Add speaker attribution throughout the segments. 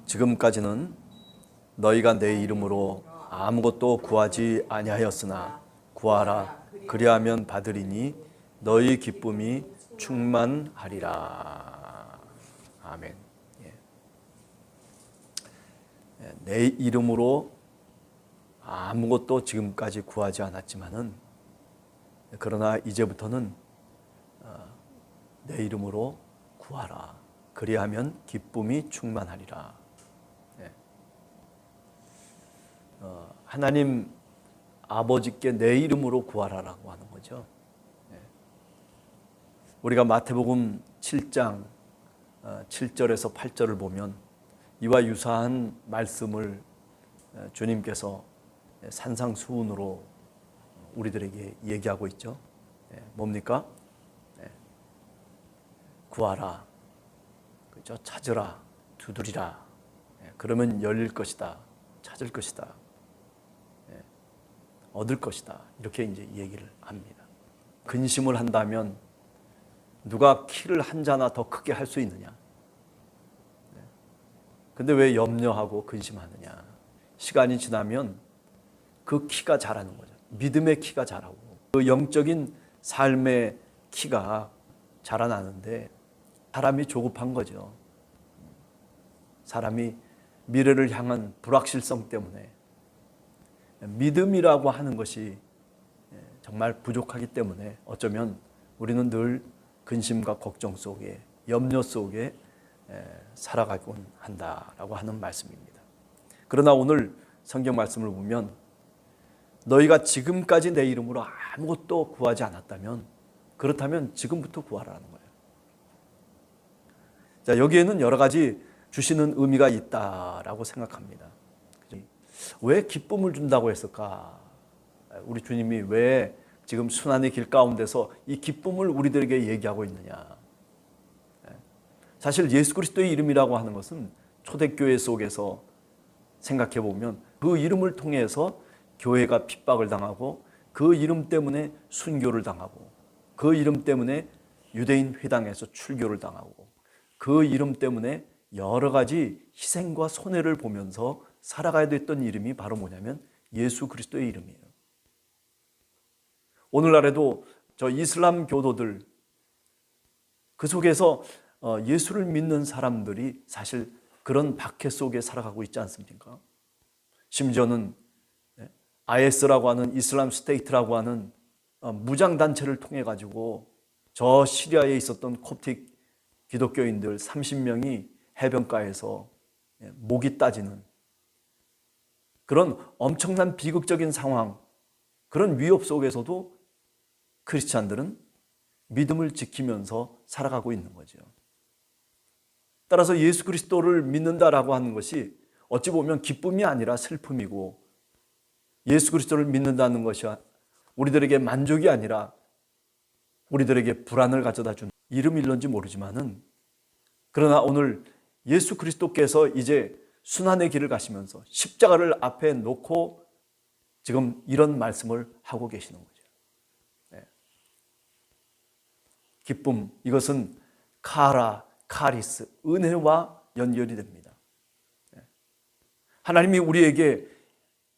Speaker 1: 지금까지는 너희가 내 이름으로 아무것도 구하지 아니하였으나 구하라 그리하면 받으리니 너희 기쁨이 충만하리라. 아멘. 내 이름으로 아무것도 지금까지 구하지 않았지만은 그러나 이제부터는 내 이름으로 구하라 그리하면 기쁨이 충만하리라. 하나님 아버지께 내 이름으로 구하라라고 하는 거죠. 우리가 마태복음 7장 7절에서 8절을 보면 이와 유사한 말씀을 주님께서 산상수훈으로 우리들에게 얘기하고 있죠. 뭡니까? 구하라, 그죠? 찾으라, 두드리라. 그러면 열릴 것이다, 찾을 것이다, 얻을 것이다. 이렇게 이제 얘기를 합니다. 근심을 한다면 누가 키를 한 자나 더 크게 할 수 있느냐? 근데 왜 염려하고 근심하느냐? 시간이 지나면 그 키가 자라는 거죠. 믿음의 키가 자라고 그 영적인 삶의 키가 자라나는데 사람이 조급한 거죠. 사람이 미래를 향한 불확실성 때문에 믿음이라고 하는 것이 정말 부족하기 때문에 어쩌면 우리는 늘 근심과 걱정 속에 염려 속에 살아가곤 한다라고 하는 말씀입니다. 그러나 오늘 성경 말씀을 보면 너희가 지금까지 내 이름으로 아무것도 구하지 않았다면 그렇다면 지금부터 구하라는 거예요. 자, 여기에는 여러 가지 주시는 의미가 있다라고 생각합니다. 왜 기쁨을 준다고 했을까? 우리 주님이 왜 지금 순환의 길 가운데서 이 기쁨을 우리들에게 얘기하고 있느냐? 사실 예수 그리스도의 이름이라고 하는 것은 초대교회 속에서 생각해 보면 그 이름을 통해서 교회가 핍박을 당하고 그 이름 때문에 순교를 당하고 그 이름 때문에 유대인 회당에서 출교를 당하고 그 이름 때문에 여러 가지 희생과 손해를 보면서 살아가야 됐던 이름이 바로 뭐냐면 예수 그리스도의 이름이에요. 오늘날에도 저 이슬람 교도들 그 속에서 예수를 믿는 사람들이 사실 그런 박해 속에 살아가고 있지 않습니까? 심지어는 IS라고 하는 이슬람 스테이트라고 하는 무장단체를 통해 가지고 저 시리아에 있었던 콥틱 기독교인들 30명이 해변가에서 목이 따지는 그런 엄청난 비극적인 상황, 그런 위협 속에서도 크리스찬들은 믿음을 지키면서 살아가고 있는 거죠. 따라서 예수 그리스도를 믿는다라고 하는 것이 어찌 보면 기쁨이 아니라 슬픔이고 예수 그리스도를 믿는다는 것이 우리들에게 만족이 아니라 우리들에게 불안을 가져다 주는 이름일런지 모르지만은 그러나 오늘 예수 그리스도께서 이제 순환의 길을 가시면서 십자가를 앞에 놓고 지금 이런 말씀을 하고 계시는 거죠. 기쁨, 이것은 카라, 카리스, 은혜와 연결이 됩니다. 하나님이 우리에게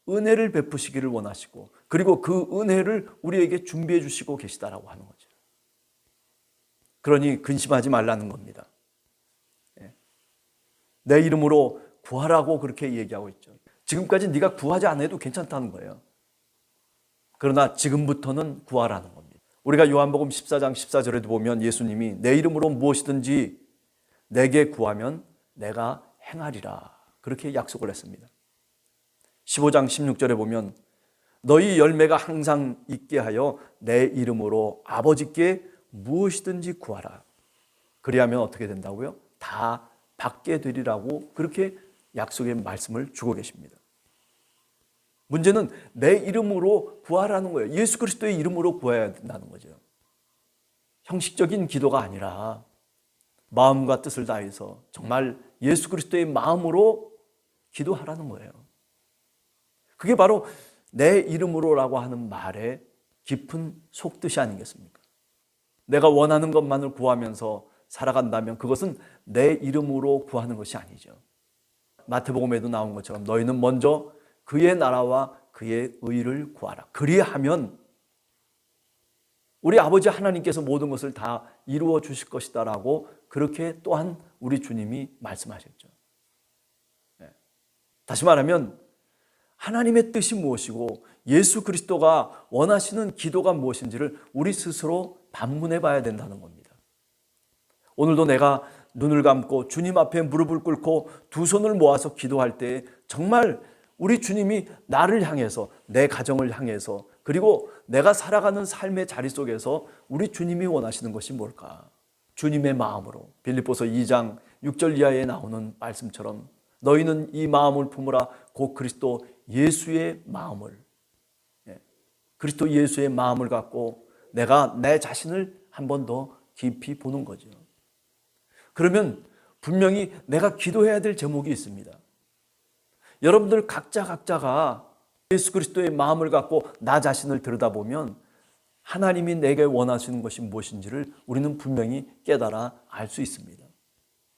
Speaker 1: 은혜를 베푸시기를 원하시고 그리고 그 은혜를 우리에게 준비해 주시고 계시다라고 하는 거죠. 그러니 근심하지 말라는 겁니다. 내 이름으로 구하라고 그렇게 얘기하고 있죠. 지금까지 네가 구하지 않아도 괜찮다는 거예요. 그러나 지금부터는 구하라는 겁니다. 우리가 요한복음 14장 14절에도 보면 예수님이 내 이름으로 무엇이든지 내게 구하면 내가 행하리라 그렇게 약속을 했습니다. 15장 16절에 보면 너희 열매가 항상 있게 하여 내 이름으로 아버지께 무엇이든지 구하라. 그리하면 어떻게 된다고요? 다 받게 되리라고 그렇게 약속의 말씀을 주고 계십니다. 문제는 내 이름으로 구하라는 거예요. 예수 그리스도의 이름으로 구해야 된다는 거죠. 형식적인 기도가 아니라 마음과 뜻을 다해서 정말 예수 그리스도의 마음으로 기도하라는 거예요. 그게 바로 내 이름으로라고 하는 말의 깊은 속뜻이 아니겠습니까? 내가 원하는 것만을 구하면서 살아간다면 그것은 내 이름으로 구하는 것이 아니죠. 마태복음에도 나온 것처럼 너희는 먼저 그의 나라와 그의 의를 구하라. 그리하면 우리 아버지 하나님께서 모든 것을 다 이루어 주실 것이다 라고 그렇게 또한 우리 주님이 말씀하셨죠. 다시 말하면 하나님의 뜻이 무엇이고 예수 그리스도가 원하시는 기도가 무엇인지를 우리 스스로 반문해 봐야 된다는 겁니다. 오늘도 내가 눈을 감고 주님 앞에 무릎을 꿇고 두 손을 모아서 기도할 때 정말 우리 주님이 나를 향해서, 내 가정을 향해서, 그리고 내가 살아가는 삶의 자리 속에서 우리 주님이 원하시는 것이 뭘까? 주님의 마음으로 빌립보서 2장 6절 이하에 나오는 말씀처럼 너희는 이 마음을 품으라. 곧 그리스도 예수의 마음을, 그리스도 예수의 마음을 갖고 내가 내 자신을 한 번 더 깊이 보는 거죠. 그러면 분명히 내가 기도해야 될 제목이 있습니다. 여러분들 각자가 예수 그리스도의 마음을 갖고 나 자신을 들여다보면 하나님이 내게 원하시는 것이 무엇인지를 우리는 분명히 깨달아 알 수 있습니다.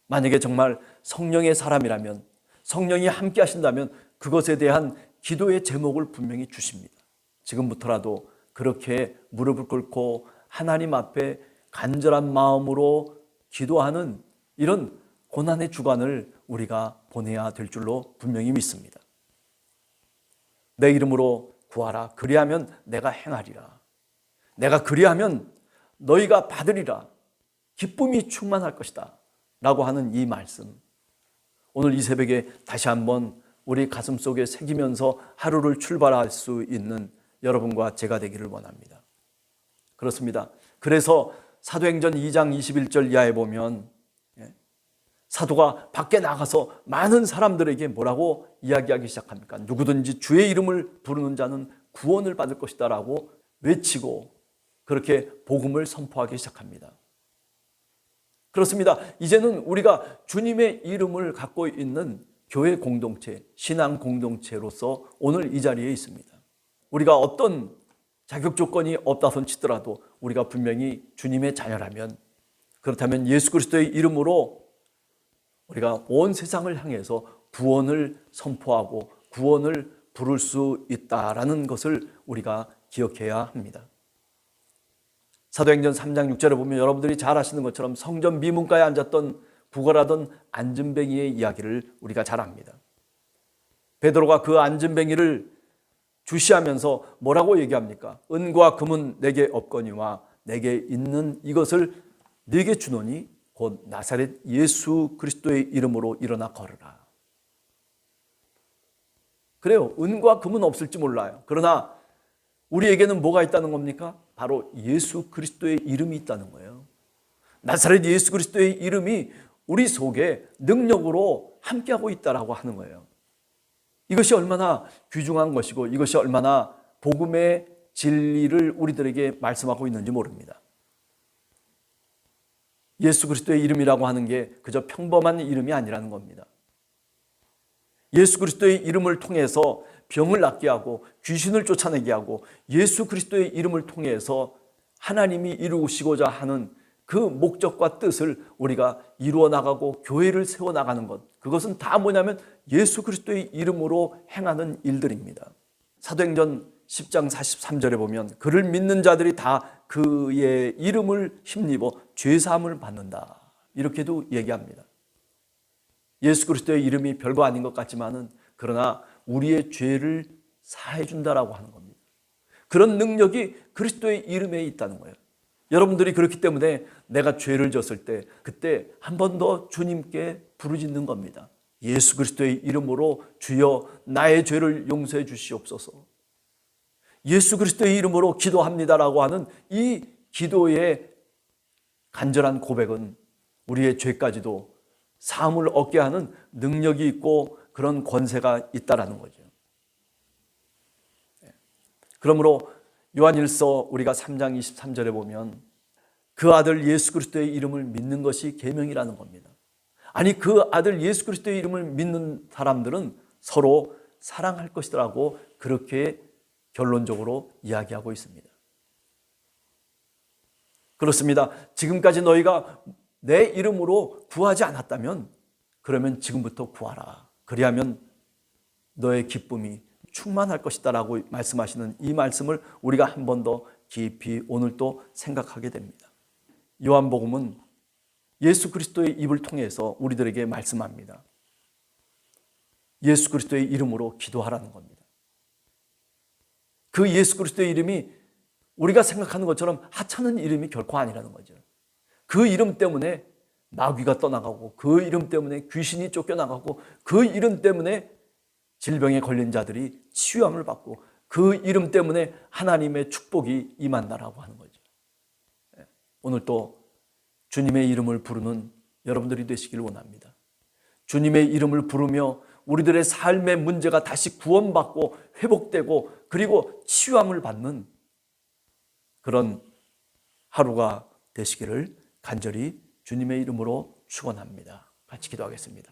Speaker 1: 만약에 정말 성령의 사람이라면, 성령이 함께 하신다면 그것에 대한 기도의 제목을 분명히 주십니다. 지금부터라도 그렇게 무릎을 꿇고 하나님 앞에 간절한 마음으로 기도하는 이런 고난의 주간을 우리가 보내야 될 줄로 분명히 믿습니다. 내 이름으로 구하라. 그리하면 내가 행하리라. 내가 그리하면 너희가 받으리라. 기쁨이 충만할 것이다 라고 하는 이 말씀, 오늘 이 새벽에 다시 한번 우리 가슴 속에 새기면서 하루를 출발할 수 있는 여러분과 제가 되기를 원합니다. 그렇습니다. 그래서 사도행전 2장 21절 이하에 보면 사도가 밖에 나가서 많은 사람들에게 뭐라고 이야기하기 시작합니까? 누구든지 주의 이름을 부르는 자는 구원을 받을 것이다 라고 외치고 그렇게 복음을 선포하기 시작합니다. 그렇습니다. 이제는 우리가 주님의 이름을 갖고 있는 교회 공동체, 신앙 공동체로서 오늘 이 자리에 있습니다. 우리가 어떤 자격 조건이 없다 손 치더라도 우리가 분명히 주님의 자녀라면, 그렇다면 예수 그리스도의 이름으로 우리가 온 세상을 향해서 구원을 선포하고 구원을 부를 수 있다라는 것을 우리가 기억해야 합니다. 사도행전 3장 6절에 보면 여러분들이 잘 아시는 것처럼 성전 미문가에 앉았던 구걸하던 안진뱅이의 이야기를 우리가 잘 압니다. 베드로가 그 안진뱅이를 주시하면서 뭐라고 얘기합니까? 은과 금은 내게 없거니와 내게 있는 이것을 네게 주노니 곧 나사렛 예수 그리스도의 이름으로 일어나 걸으라. 그래요. 은과 금은 없을지 몰라요. 그러나 우리에게는 뭐가 있다는 겁니까? 바로 예수 그리스도의 이름이 있다는 거예요. 나사렛 예수 그리스도의 이름이 우리 속에 능력으로 함께하고 있다라고 하는 거예요. 이것이 얼마나 귀중한 것이고 이것이 얼마나 복음의 진리를 우리들에게 말씀하고 있는지 모릅니다. 예수 그리스도의 이름이라고 하는 게 그저 평범한 이름이 아니라는 겁니다. 예수 그리스도의 이름을 통해서 병을 낫게 하고 귀신을 쫓아내게 하고 예수 그리스도의 이름을 통해서 하나님이 이루시고자 하는 그 목적과 뜻을 우리가 이루어 나가고 교회를 세워 나가는 것, 그것은 다 뭐냐면 예수 그리스도의 이름으로 행하는 일들입니다. 사도행전 10장 43절에 보면 그를 믿는 자들이 다 그의 이름을 힘입어 죄사함을 받는다, 이렇게도 얘기합니다. 예수 그리스도의 이름이 별거 아닌 것 같지만은 그러나 우리의 죄를 사해 준다라고 하는 겁니다. 그런 능력이 그리스도의 이름에 있다는 거예요. 여러분들이 그렇기 때문에 내가 죄를 졌을 때 그때 한 번 더 주님께 부르짖는 겁니다. 예수 그리스도의 이름으로 주여 나의 죄를 용서해 주시옵소서. 예수 그리스도의 이름으로 기도합니다라고 하는 이 기도의 간절한 고백은 우리의 죄까지도 사함을 얻게 하는 능력이 있고 그런 권세가 있다라는 거죠. 그러므로 요한일서 우리가 3장 23절에 보면 그 아들 예수 그리스도의 이름을 믿는 것이 계명이라는 겁니다. 아니 그 아들 예수 그리스도의 이름을 믿는 사람들은 서로 사랑할 것이라고 그렇게 결론적으로 이야기하고 있습니다. 그렇습니다. 지금까지 너희가 내 이름으로 구하지 않았다면 그러면 지금부터 구하라. 그리하면 너의 기쁨이 충만할 것이다 라고 말씀하시는 이 말씀을 우리가 한 번 더 깊이 오늘 또 생각하게 됩니다. 요한복음은 예수 그리스도의 입을 통해서 우리들에게 말씀합니다. 예수 그리스도의 이름으로 기도하라는 겁니다. 그 예수 그리스도의 이름이 우리가 생각하는 것처럼 하찮은 이름이 결코 아니라는 거죠. 그 이름 때문에 마귀가 떠나가고, 그 이름 때문에 귀신이 쫓겨나가고, 그 이름 때문에 질병에 걸린 자들이 치유함을 받고, 그 이름 때문에 하나님의 축복이 임한다라고 하는 거죠. 오늘 또 주님의 이름을 부르는 여러분들이 되시길 원합니다. 주님의 이름을 부르며 우리들의 삶의 문제가 다시 구원받고 회복되고 그리고 치유함을 받는 그런 하루가 되시기를 간절히 주님의 이름으로 축원합니다. 같이 기도하겠습니다.